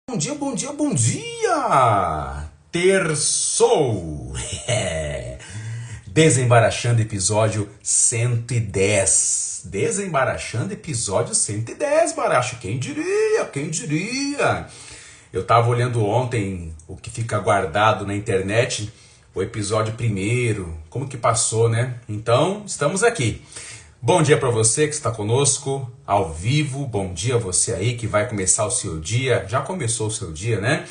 Bom dia, bom dia, bom dia! Terçou! Desembaraxando episódio 110. Desembaraxando episódio 110, Baracho. Quem diria, quem diria? Eu tava olhando ontem o que fica guardado na internet, o episódio primeiro, como que passou, né? Então, estamos aqui. Bom dia para você que está conosco ao vivo, bom dia a você aí que vai começar o seu dia, já começou o seu dia, né?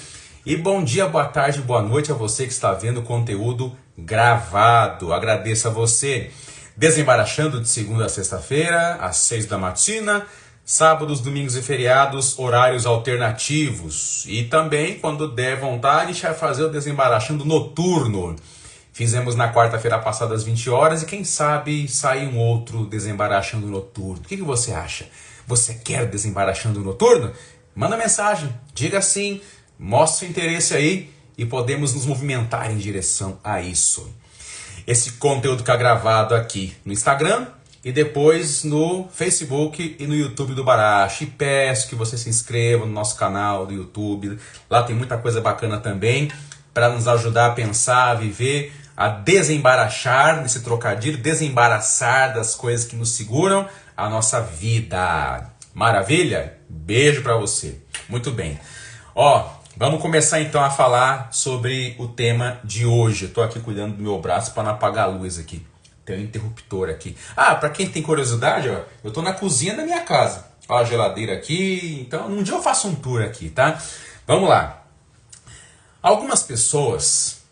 E bom dia, boa tarde, boa noite a você que está vendo o conteúdo gravado. Agradeço a você. Desembaraxando de segunda a sexta-feira, às 6 da matina, sábados, domingos e feriados, horários alternativos. E também, quando der vontade, a gente vai fazer o Desembaraxando noturno. Fizemos na quarta-feira passada às 20 horas e quem sabe sai um outro Desembaraxando noturno. O que você acha? Você quer Desembaraxando noturno? Manda mensagem, diga sim, mostre seu interesse aí e podemos nos movimentar em direção a isso. Esse conteúdo fica gravado aqui no Instagram e depois no Facebook e no YouTube do Baracho. E peço que você se inscreva no nosso canal do YouTube. Lá tem muita coisa bacana também para nos ajudar a pensar, a viver, a desembaraxar, nesse trocadilho, desembaraçar das coisas que nos seguram a nossa vida. Maravilha? Beijo para você. Muito bem. Vamos começar então a falar sobre o tema de hoje. Eu tô aqui cuidando do meu braço para não apagar a luz aqui. Tem um interruptor aqui. Para quem tem curiosidade, eu tô na cozinha da minha casa. Ó, a geladeira aqui. Então, um dia eu faço um tour aqui, tá? Vamos lá. Algumas pessoas,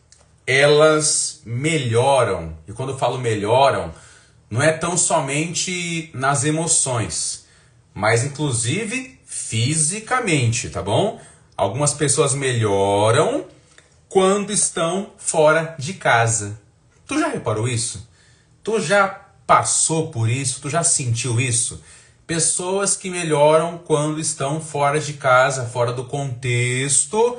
elas melhoram, e quando eu falo melhoram, não é tão somente nas emoções, mas inclusive fisicamente, tá bom? Algumas pessoas melhoram quando estão fora de casa. Tu já reparou isso? Tu já passou por isso? Tu já sentiu isso? Pessoas que melhoram quando estão fora de casa, fora do contexto,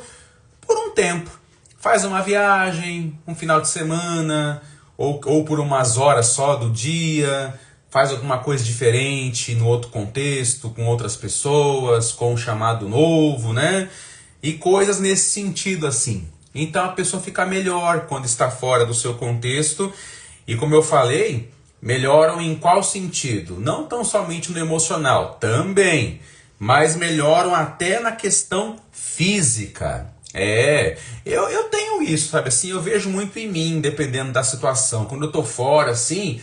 por um tempo. Faz uma viagem, um final de semana, ou por umas horas só do dia, faz alguma coisa diferente no outro contexto, com outras pessoas, com um chamado novo, né? E coisas nesse sentido assim. Então a pessoa fica melhor quando está fora do seu contexto. E como eu falei, melhoram em qual sentido? Não tão somente no emocional, também, mas melhoram até na questão física. Eu tenho isso, sabe assim, eu vejo muito em mim, dependendo da situação. Quando eu tô fora, assim,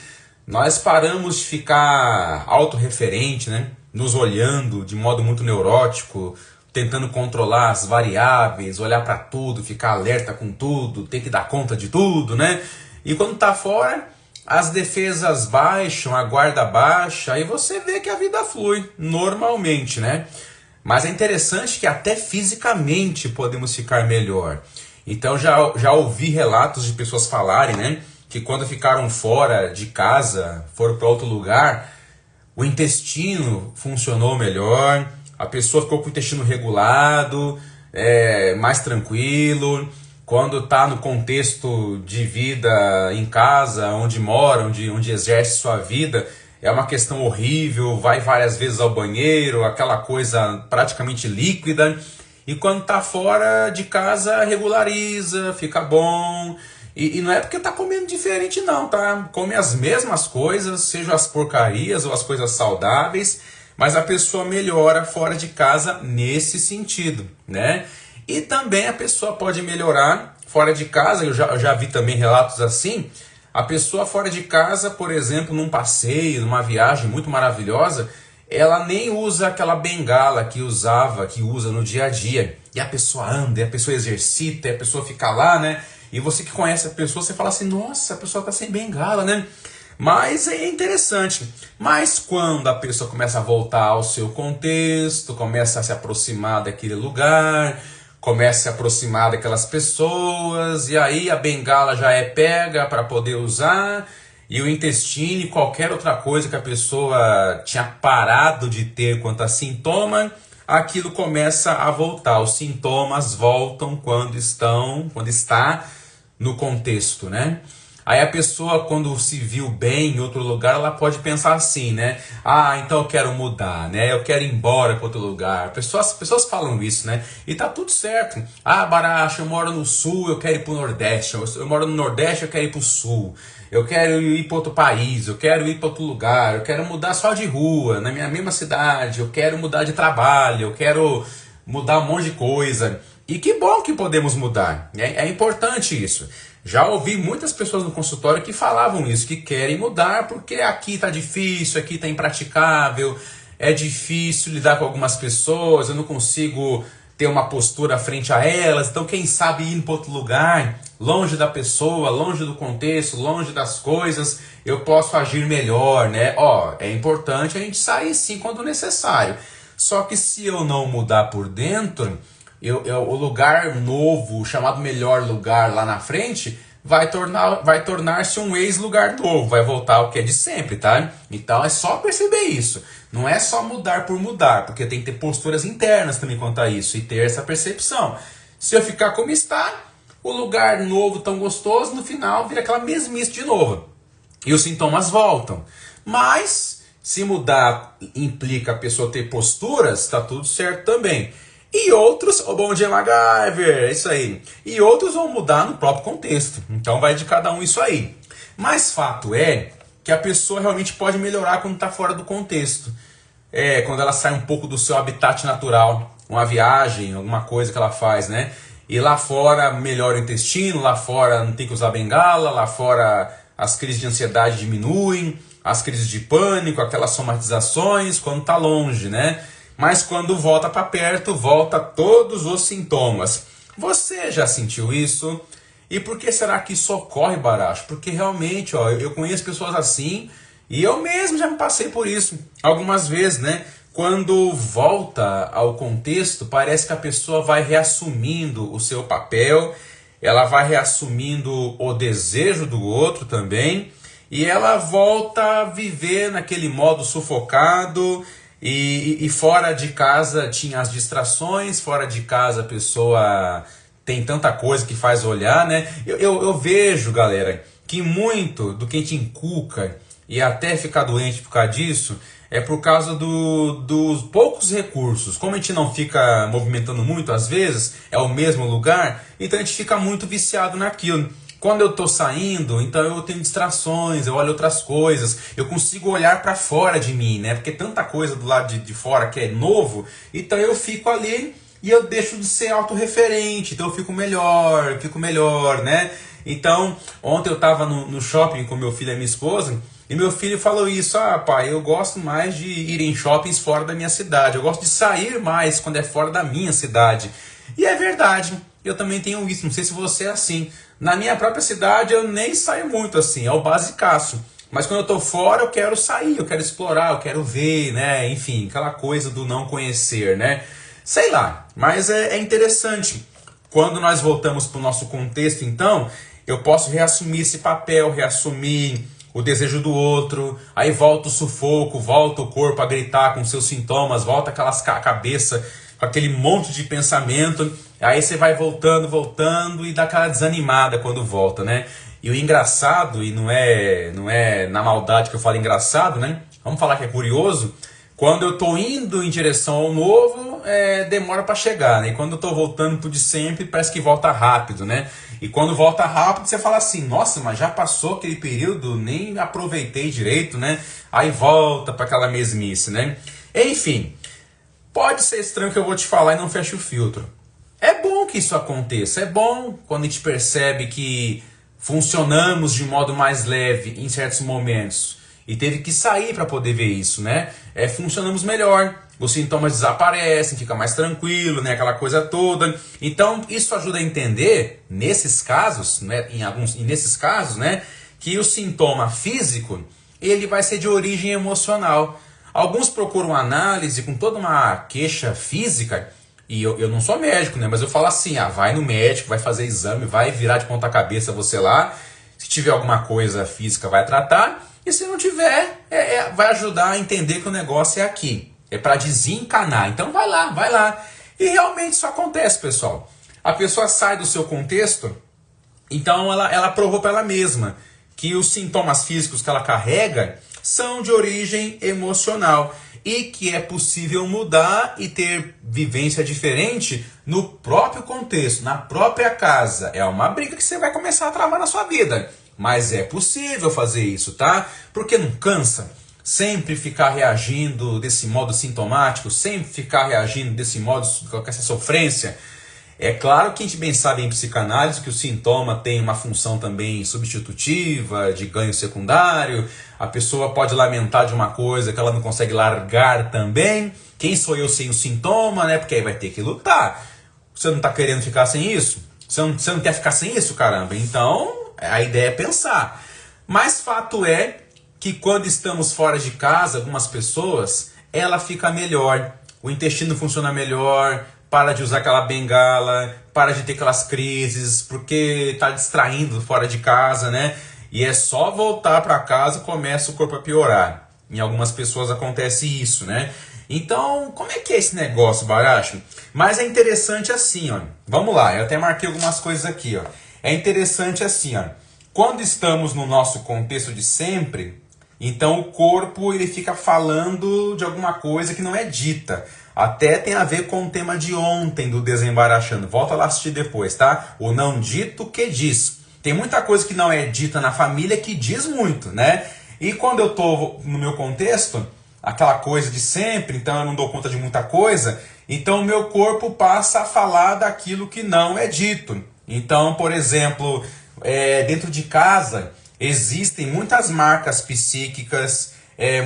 nós paramos de ficar autorreferente, né? Nos olhando de modo muito neurótico, tentando controlar as variáveis, olhar para tudo, ficar alerta com tudo, ter que dar conta de tudo, né? E quando tá fora, as defesas baixam, a guarda baixa, aí você vê que a vida flui normalmente, né? Mas é interessante que até fisicamente podemos ficar melhor. Então já ouvi relatos de pessoas falarem, né, que quando ficaram fora de casa, foram para outro lugar, o intestino funcionou melhor, a pessoa ficou com o intestino regulado, mais tranquilo. Quando está no contexto de vida em casa, onde mora, onde exerce sua vida, é uma questão horrível, vai várias vezes ao banheiro, aquela coisa praticamente líquida. E quando tá fora de casa, regulariza, fica bom. E não é porque tá comendo diferente não, tá? Come as mesmas coisas, sejam as porcarias ou as coisas saudáveis, mas a pessoa melhora fora de casa nesse sentido, né? E também a pessoa pode melhorar fora de casa, eu já vi também relatos assim. A pessoa fora de casa, por exemplo, num passeio, numa viagem muito maravilhosa, ela nem usa aquela bengala que usa no dia a dia. E a pessoa anda, e a pessoa exercita, e a pessoa fica lá, né? E você que conhece a pessoa, você fala assim, nossa, a pessoa tá sem bengala, né? Mas é interessante. Mas quando a pessoa começa a voltar ao seu contexto, começa a se aproximar daquele lugar, começa a se aproximar daquelas pessoas, e aí a bengala já é pega para poder usar, e o intestino e qualquer outra coisa que a pessoa tinha parado de ter quanto a sintoma, aquilo começa a voltar. Os sintomas voltam quando está no contexto, né? Aí a pessoa, quando se viu bem em outro lugar, ela pode pensar assim, né? Ah, então eu quero mudar, né? Eu quero ir embora para outro lugar. Pessoas falam isso, né? E tá tudo certo. Ah, Baracho, eu moro no sul, eu quero ir pro Nordeste. Eu moro no Nordeste, eu quero ir pro sul. Eu quero ir para outro país, eu quero ir para outro lugar, eu quero mudar só de rua, na minha mesma cidade, eu quero mudar de trabalho, eu quero mudar um monte de coisa. E que bom que podemos mudar, é importante isso. Já ouvi muitas pessoas no consultório que falavam isso, que querem mudar porque aqui tá difícil, aqui tá impraticável, é difícil lidar com algumas pessoas, eu não consigo ter uma postura frente a elas, então quem sabe ir para outro lugar, longe da pessoa, longe do contexto, longe das coisas, eu posso agir melhor, né? Ó, é importante a gente sair sim quando necessário. Só que se eu não mudar por dentro, o lugar novo, chamado melhor lugar lá na frente, vai tornar-se um ex-lugar novo, vai voltar ao que é de sempre, tá? Então é só perceber isso. Não é só mudar por mudar, porque tem que ter posturas internas também quanto a isso e ter essa percepção. Se eu ficar como está, o lugar novo tão gostoso, no final vira aquela mesmice de novo. E os sintomas voltam. Mas se mudar implica a pessoa ter posturas, tá tudo certo também. E outros, bom dia MacGyver, é isso aí. E outros vão mudar no próprio contexto. Então vai de cada um isso aí. Mas fato é que a pessoa realmente pode melhorar quando está fora do contexto. Quando ela sai um pouco do seu habitat natural, uma viagem, alguma coisa que ela faz, né? E lá fora melhora o intestino, lá fora não tem que usar bengala, lá fora as crises de ansiedade diminuem, as crises de pânico, aquelas somatizações, quando está longe, né? Mas quando volta para perto, volta todos os sintomas. Você já sentiu isso? E por que será que isso ocorre, Baracho? Porque realmente, ó, eu conheço pessoas assim e eu mesmo já me passei por isso algumas vezes, né? Quando volta ao contexto, parece que a pessoa vai reassumindo o seu papel, ela vai reassumindo o desejo do outro também, e ela volta a viver naquele modo sufocado. E fora de casa tinha as distrações, fora de casa a pessoa tem tanta coisa que faz olhar, né? Eu vejo, galera, que muito do que a gente inculca e até ficar doente por causa disso é por causa dos poucos recursos. Como a gente não fica movimentando muito, às vezes, é o mesmo lugar, então a gente fica muito viciado naquilo. Quando eu estou saindo, então eu tenho distrações, eu olho outras coisas, eu consigo olhar para fora de mim, né? Porque tanta coisa do lado de fora que é novo, então eu fico ali e eu deixo de ser autorreferente, então eu fico melhor, né? Então, ontem eu estava no shopping com meu filho e minha esposa, e meu filho falou isso: ah, pai, eu gosto mais de ir em shoppings fora da minha cidade, eu gosto de sair mais quando é fora da minha cidade. E é verdade, eu também tenho isso, não sei se você é assim. Na minha própria cidade eu nem saio muito assim, é o basicaço. Mas quando eu tô fora eu quero sair, eu quero explorar, eu quero ver, né? Enfim, aquela coisa do não conhecer, né? Sei lá, mas é interessante. Quando nós voltamos para o nosso contexto, então, eu posso reassumir esse papel, reassumir o desejo do outro, aí volta o sufoco, volta o corpo a gritar com seus sintomas, volta aquelas cabeça com aquele monte de pensamento, aí você vai voltando e dá aquela desanimada quando volta, né? E o engraçado, e não é na maldade que eu falo engraçado, né? Vamos falar que é curioso, quando eu tô indo em direção ao novo, demora para chegar, né? E quando eu tô voltando pro de sempre, parece que volta rápido, né? E quando volta rápido, você fala assim: nossa, mas já passou aquele período, nem aproveitei direito, né? Aí volta para aquela mesmice, né? Enfim, pode ser estranho que eu vou te falar e não feche o filtro. É bom que isso aconteça, é bom quando a gente percebe que funcionamos de modo mais leve em certos momentos. E teve que sair para poder ver isso, né? Funcionamos melhor, os sintomas desaparecem, fica mais tranquilo, né? Aquela coisa toda. Então isso ajuda a entender, nesses casos, né? Nesses casos, né? Que o sintoma físico ele vai ser de origem emocional. Alguns procuram análise com toda uma queixa física, e eu não sou médico, né? Mas eu falo assim: vai no médico, vai fazer exame, vai virar de ponta cabeça você lá. Se tiver alguma coisa física, vai tratar. E se não tiver, vai ajudar a entender que o negócio é aqui. É para desencanar. Então vai lá. E realmente isso acontece, pessoal. A pessoa sai do seu contexto, então ela provou para ela mesma que os sintomas físicos que ela carrega são de origem emocional e que é possível mudar e ter vivência diferente no próprio contexto, na própria casa. É uma briga que você vai começar a travar na sua vida, mas é possível fazer isso, tá? Porque não cansa sempre ficar reagindo desse modo sintomático, sempre ficar reagindo desse modo com essa sofrência. É claro que a gente bem sabe em psicanálise que o sintoma tem uma função também substitutiva, de ganho secundário. A pessoa pode lamentar de uma coisa que ela não consegue largar também. Quem sou eu sem o sintoma, né? Porque aí vai ter que lutar. Você não está querendo ficar sem isso? Você não quer ficar sem isso, caramba? Então, a ideia é pensar. Mas fato é que quando estamos fora de casa, algumas pessoas, ela fica melhor. O intestino funciona melhor, para de usar aquela bengala, para de ter aquelas crises, porque está distraindo fora de casa, né? E é só voltar para casa e começa o corpo a piorar. Em algumas pessoas acontece isso, né? Então, como é que é esse negócio, Baracho? Mas é interessante assim, ó. Vamos lá, eu até marquei algumas coisas aqui, ó. É interessante assim, ó. Quando estamos no nosso contexto de sempre, então o corpo ele fica falando de alguma coisa que não é dita. Até tem a ver com o tema de ontem do Desembaraxando. Volta lá assistir depois, tá? O não dito que diz. Tem muita coisa que não é dita na família que diz muito, né? E quando eu tô no meu contexto, aquela coisa de sempre, então eu não dou conta de muita coisa, então o meu corpo passa a falar daquilo que não é dito. Então, por exemplo, dentro de casa existem muitas marcas psíquicas,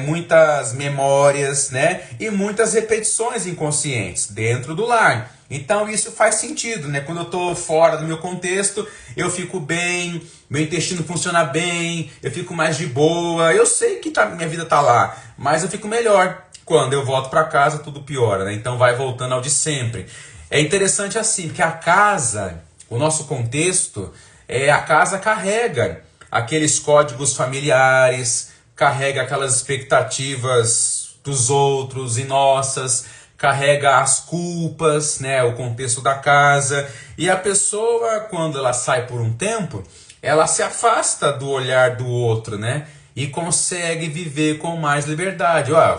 muitas memórias, né? E muitas repetições inconscientes dentro do lar. Então isso faz sentido, né? Quando eu estou fora do meu contexto, eu fico bem, meu intestino funciona bem, eu fico mais de boa. Eu sei que minha vida está lá, mas eu fico melhor. Quando eu volto para casa, tudo piora, né? Então vai voltando ao de sempre. É interessante assim, porque a casa, o nosso contexto, a casa carrega aqueles códigos familiares, carrega aquelas expectativas dos outros e nossas, carrega as culpas, né, o contexto da casa. E a pessoa, quando ela sai por um tempo, ela se afasta do olhar do outro, né, e consegue viver com mais liberdade. Ó,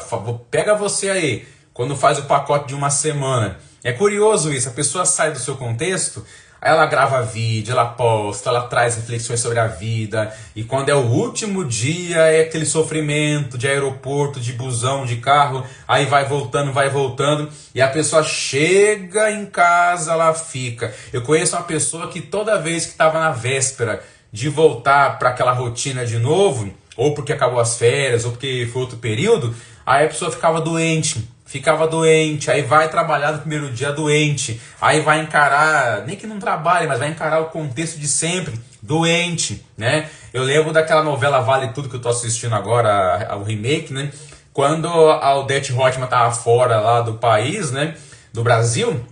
pega você aí, quando faz o pacote de uma semana. É curioso isso, a pessoa sai do seu contexto, ela grava vídeo, ela posta, ela traz reflexões sobre a vida. E quando é o último dia, é aquele sofrimento de aeroporto, de busão, de carro. Aí vai voltando. E a pessoa chega em casa, ela fica. Eu conheço uma pessoa que toda vez que estava na véspera de voltar para aquela rotina de novo, ou porque acabou as férias, ou porque foi outro período, aí a pessoa ficava doente, aí vai trabalhar no primeiro dia doente, aí vai encarar, nem que não trabalhe, mas vai encarar o contexto de sempre, doente, né? Eu lembro daquela novela Vale Tudo que eu tô assistindo agora, o remake, né? Quando a Odete Roitman tava fora lá do país, né? Do Brasil,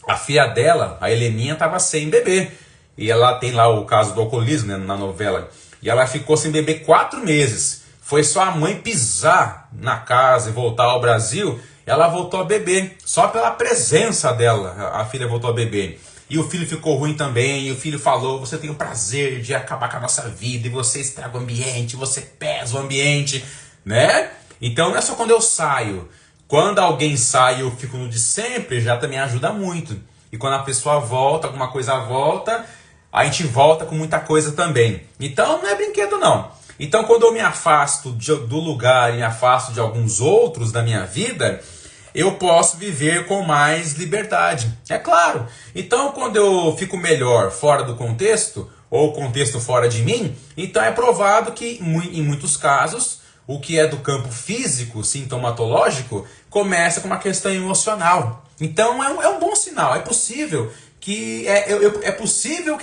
a filha dela, a Heleninha, tava sem bebê. E ela tem lá o caso do alcoolismo, né, na novela. E ela ficou sem bebê 4 meses. Foi só a mãe pisar na casa e voltar ao Brasil, ela voltou a beber. Só pela presença dela, a filha voltou a beber. E o filho ficou ruim também, e o filho falou, você tem o prazer de acabar com a nossa vida, e você estraga o ambiente, você pesa o ambiente, né? Então não é só quando eu saio. Quando alguém sai e eu fico no de sempre, já também ajuda muito. E quando a pessoa volta, alguma coisa volta, a gente volta com muita coisa também. Então não é brinquedo não. Então quando eu me afasto do lugar e me afasto de alguns outros da minha vida, eu posso viver com mais liberdade. É claro. Então quando eu fico melhor fora do contexto, ou o contexto fora de mim, então é provado que em muitos casos, o que é do campo físico, sintomatológico, começa com uma questão emocional. Então é um bom sinal, é possível que é possível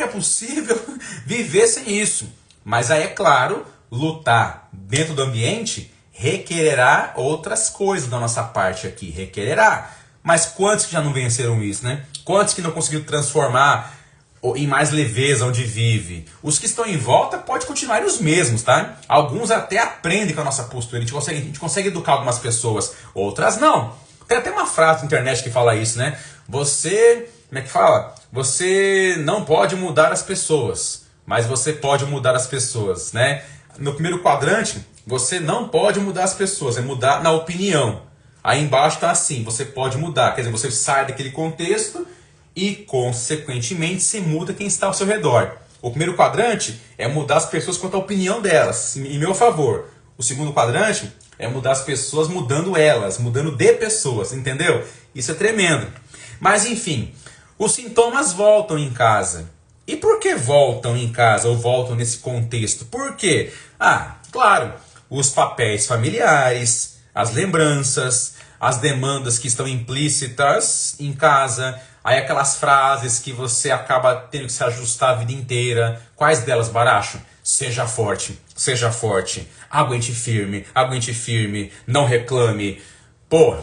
viver sem isso. Mas aí é claro, lutar dentro do ambiente requererá outras coisas da nossa parte aqui, requererá. Mas quantos que já não venceram isso, né? Quantos que não conseguiram transformar em mais leveza onde vive? Os que estão em volta podem continuar os mesmos, tá? Alguns até aprendem com a nossa postura, a gente consegue educar algumas pessoas, outras não. Tem até uma frase na internet que fala isso, né? Você, como é que fala? Você não pode mudar as pessoas, mas você pode mudar as pessoas, né? No primeiro quadrante, você não pode mudar as pessoas, é mudar na opinião. Aí embaixo está assim, você pode mudar, quer dizer, você sai daquele contexto e, consequentemente, se muda quem está ao seu redor. O primeiro quadrante é mudar as pessoas quanto à opinião delas, em meu favor. O segundo quadrante é mudar as pessoas mudando elas, mudando de pessoas, entendeu? Isso é tremendo. Mas, enfim, os sintomas voltam em casa. E por que voltam em casa ou voltam nesse contexto? Por quê? Ah, claro, os papéis familiares, as lembranças, as demandas que estão implícitas em casa, aí aquelas frases que você acaba tendo que se ajustar a vida inteira. Quais delas, Baracho? Seja forte, aguente firme, não reclame. Pô,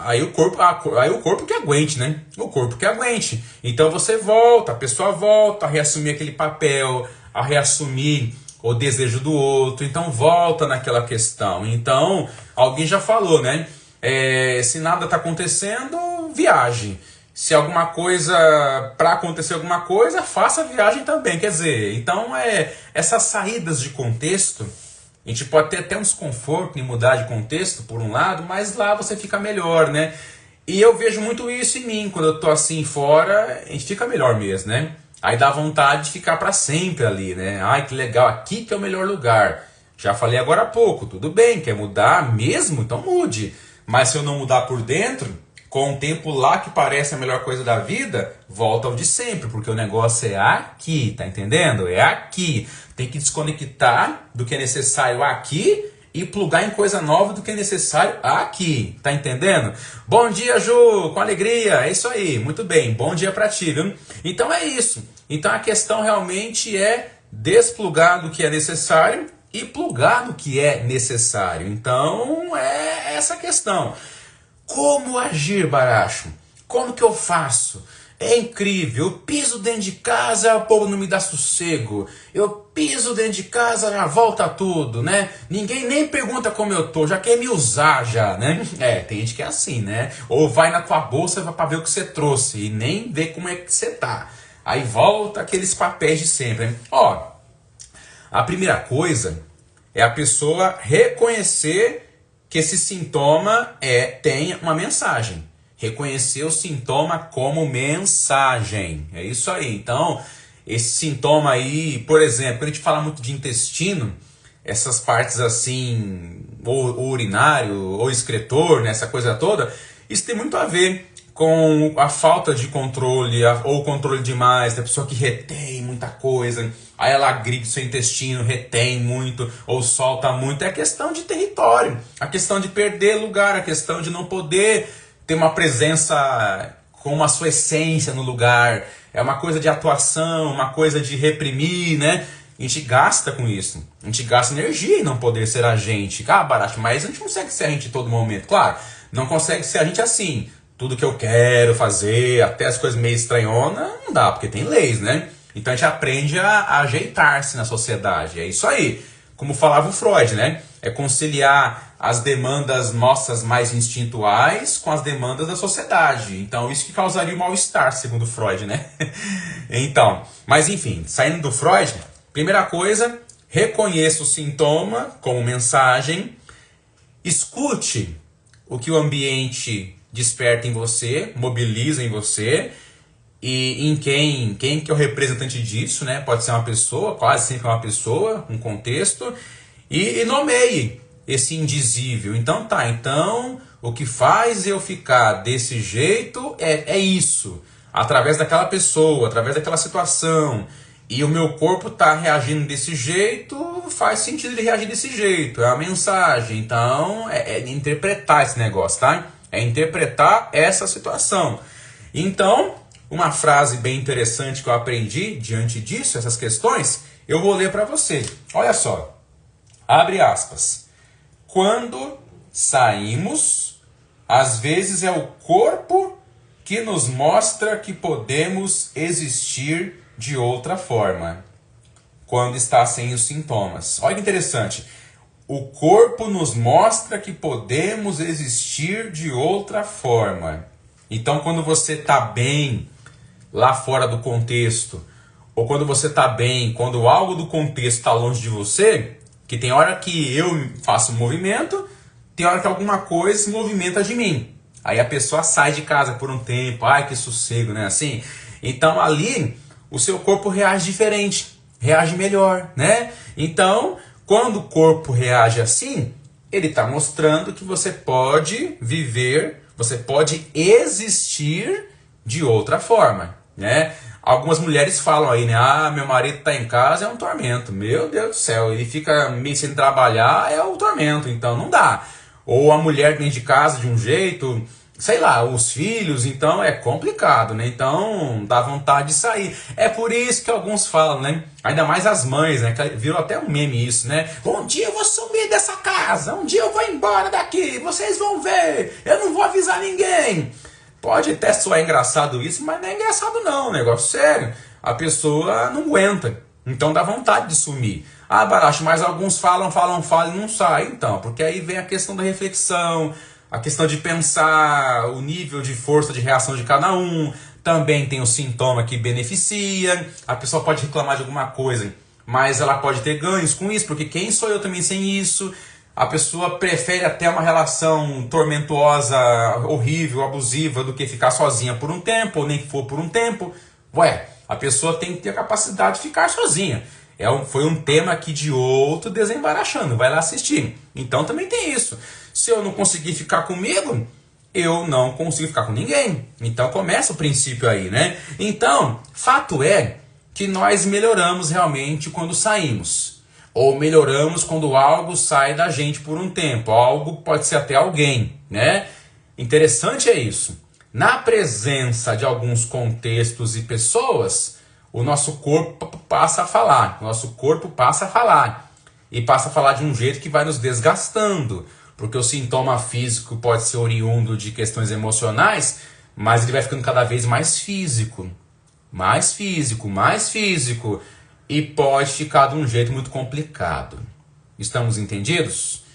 aí o corpo que aguente, né? O corpo que aguente. Então você volta, a pessoa volta a reassumir aquele papel, a reassumir o desejo do outro. Então volta naquela questão. Então, alguém já falou, né? Se nada está acontecendo, viaje. Se alguma coisa, para acontecer alguma coisa, faça a viagem também. Quer dizer, então essas saídas de contexto, a gente pode ter até um desconforto em mudar de contexto, por um lado, mas lá você fica melhor, né? E eu vejo muito isso em mim, quando eu tô assim fora, a gente fica melhor mesmo, né? Aí dá vontade de ficar para sempre ali, né? Ai, que legal, aqui que é o melhor lugar. Já falei agora há pouco, tudo bem, quer mudar mesmo? Então mude. Mas se eu não mudar por dentro, com o tempo lá que parece a melhor coisa da vida, volta ao de sempre, porque o negócio é aqui, tá entendendo? É aqui. Tem que desconectar do que é necessário aqui e plugar em coisa nova do que é necessário aqui, tá entendendo? Bom dia, Ju, com alegria, é isso aí, muito bem, bom dia pra ti, viu? Então é isso. Então a questão realmente é desplugar do que é necessário e plugar no que é necessário. Então é essa a questão. Como agir, Baracho? Como que eu faço? É incrível, eu piso dentro de casa, o povo não me dá sossego. Eu piso dentro de casa, já volta tudo, né? Ninguém nem pergunta como eu tô, já quer me usar já, né? Tem gente que é assim, né? Ou vai na tua bolsa pra ver o que você trouxe e nem vê como é que você tá. Aí volta aqueles papéis de sempre, né? Ó, a primeira coisa é a pessoa reconhecer que esse sintoma tem uma mensagem. Reconhecer o sintoma como mensagem. É isso aí. Então, esse sintoma aí, por exemplo, quando a gente fala muito de intestino, essas partes assim, ou urinário, ou excretor, né, essa coisa toda, isso tem muito a ver com a falta de controle, ou controle demais, da pessoa que retém muita coisa, aí ela agride seu intestino, retém muito, ou solta muito. É questão de território, a questão de perder lugar, a questão de não poder ter uma presença com a sua essência no lugar. É uma coisa de atuação, uma coisa de reprimir, né? A gente gasta com isso. A gente gasta energia em não poder ser a gente. Ah, Baracho, mas a gente não consegue ser a gente em todo momento. Claro, não consegue ser a gente assim. Tudo que eu quero fazer, até as coisas meio estranhonas, não dá, porque tem leis, né? Então a gente aprende a ajeitar-se na sociedade. É isso aí. Como falava o Freud, né? É conciliar as demandas nossas mais instintuais com as demandas da sociedade. Então isso que causaria o mal-estar, segundo Freud, né? Então, mas enfim, saindo do Freud, primeira coisa, reconheça o sintoma como mensagem, escute o que o ambiente desperta em você, mobiliza em você, e em quem que é o representante disso, né? Pode ser uma pessoa, quase sempre é uma pessoa, um contexto, e nomeie esse indizível. Então então o que faz eu ficar desse jeito é isso, através daquela pessoa, através daquela situação, e o meu corpo está reagindo desse jeito, faz sentido ele reagir desse jeito, é a mensagem. Então é interpretar esse negócio, tá? É interpretar essa situação. Então, uma frase bem interessante que eu aprendi diante disso, essas questões, eu vou ler para você. Olha só, abre aspas. Quando saímos, às vezes é o corpo que nos mostra que podemos existir de outra forma. Quando está sem os sintomas. Olha que interessante. O corpo nos mostra que podemos existir de outra forma. Então, quando você está bem lá fora do contexto, ou quando você está bem, quando algo do contexto está longe de você, que tem hora que eu faço um movimento, tem hora que alguma coisa se movimenta de mim. Aí a pessoa sai de casa por um tempo, ai que sossego, né? Assim, então ali o seu corpo reage diferente, reage melhor, né? Então, quando o corpo reage assim, ele está mostrando que você pode viver, você pode existir de outra forma, né? Algumas mulheres falam aí, né? Ah, meu marido tá em casa, é um tormento. Meu Deus do céu, ele fica meio sem trabalhar, é um tormento, então não dá. Ou a mulher dentro de casa de um jeito, sei lá, os filhos, então é complicado, né? Então dá vontade de sair. É por isso que alguns falam, né? Ainda mais as mães, né? Virou até um meme isso, né? Um dia eu vou sumir dessa casa, um dia eu vou embora daqui, vocês vão ver, eu não vou avisar ninguém. Pode até soar engraçado isso, mas não é engraçado não, negócio sério. A pessoa não aguenta, então dá vontade de sumir. Ah, Baracho, mas alguns falam e não saem, então. Porque aí vem a questão da reflexão, a questão de pensar o nível de força de reação de cada um. Também tem o sintoma que beneficia. A pessoa pode reclamar de alguma coisa, mas ela pode ter ganhos com isso, porque quem sou eu também sem isso? A pessoa prefere até uma relação tormentosa, horrível, abusiva, do que ficar sozinha por um tempo, ou nem que for por um tempo. Ué, a pessoa tem que ter a capacidade de ficar sozinha. Foi um tema aqui de outro Desembaraxando, vai lá assistir. Então também tem isso. Se eu não conseguir ficar comigo, eu não consigo ficar com ninguém. Então começa o princípio aí, né? Então, fato é que nós melhoramos realmente quando saímos. Ou melhoramos quando algo sai da gente por um tempo. Algo pode ser até alguém, né? Interessante é isso. Na presença de alguns contextos e pessoas, o nosso corpo passa a falar. O nosso corpo passa a falar. E passa a falar de um jeito que vai nos desgastando. Porque o sintoma físico pode ser oriundo de questões emocionais, mas ele vai ficando cada vez mais físico. Mais físico, mais físico. E pode ficar de um jeito muito complicado. Estamos entendidos?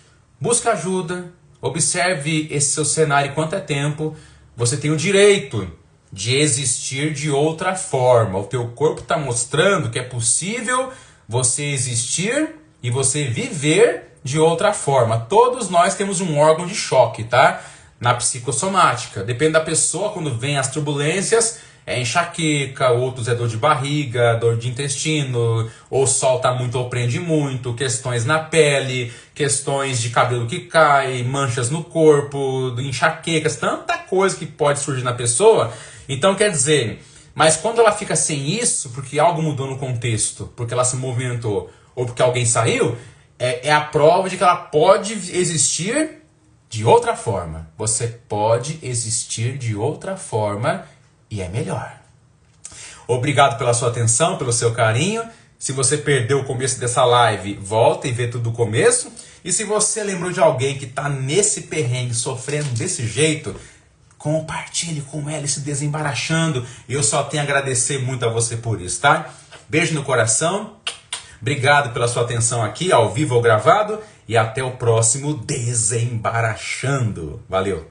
Busque ajuda, observe esse seu cenário quanto é tempo. Você tem o direito de existir de outra forma. O teu corpo está mostrando que é possível você existir e você viver de outra forma. Todos nós temos um órgão de choque, tá? Na psicossomática. Depende da pessoa, quando vem as turbulências, é enxaqueca, outros é dor de barriga, dor de intestino, ou solta muito ou prende muito, questões na pele, questões de cabelo que cai, manchas no corpo, enxaquecas, tanta coisa que pode surgir na pessoa. Então quer dizer, mas quando ela fica sem isso, porque algo mudou no contexto, porque ela se movimentou, ou porque alguém saiu, é a prova de que ela pode existir de outra forma. Você pode existir de outra forma e é melhor. Obrigado pela sua atenção, pelo seu carinho. Se você perdeu o começo dessa live, volta e vê tudo do começo. E se você lembrou de alguém que está nesse perrengue, sofrendo desse jeito, compartilhe com ela se desembaraxando. Eu só tenho a agradecer muito a você por isso, tá? Beijo no coração. Obrigado pela sua atenção aqui, ao vivo ou gravado. E até o próximo Desembaraxando. Valeu!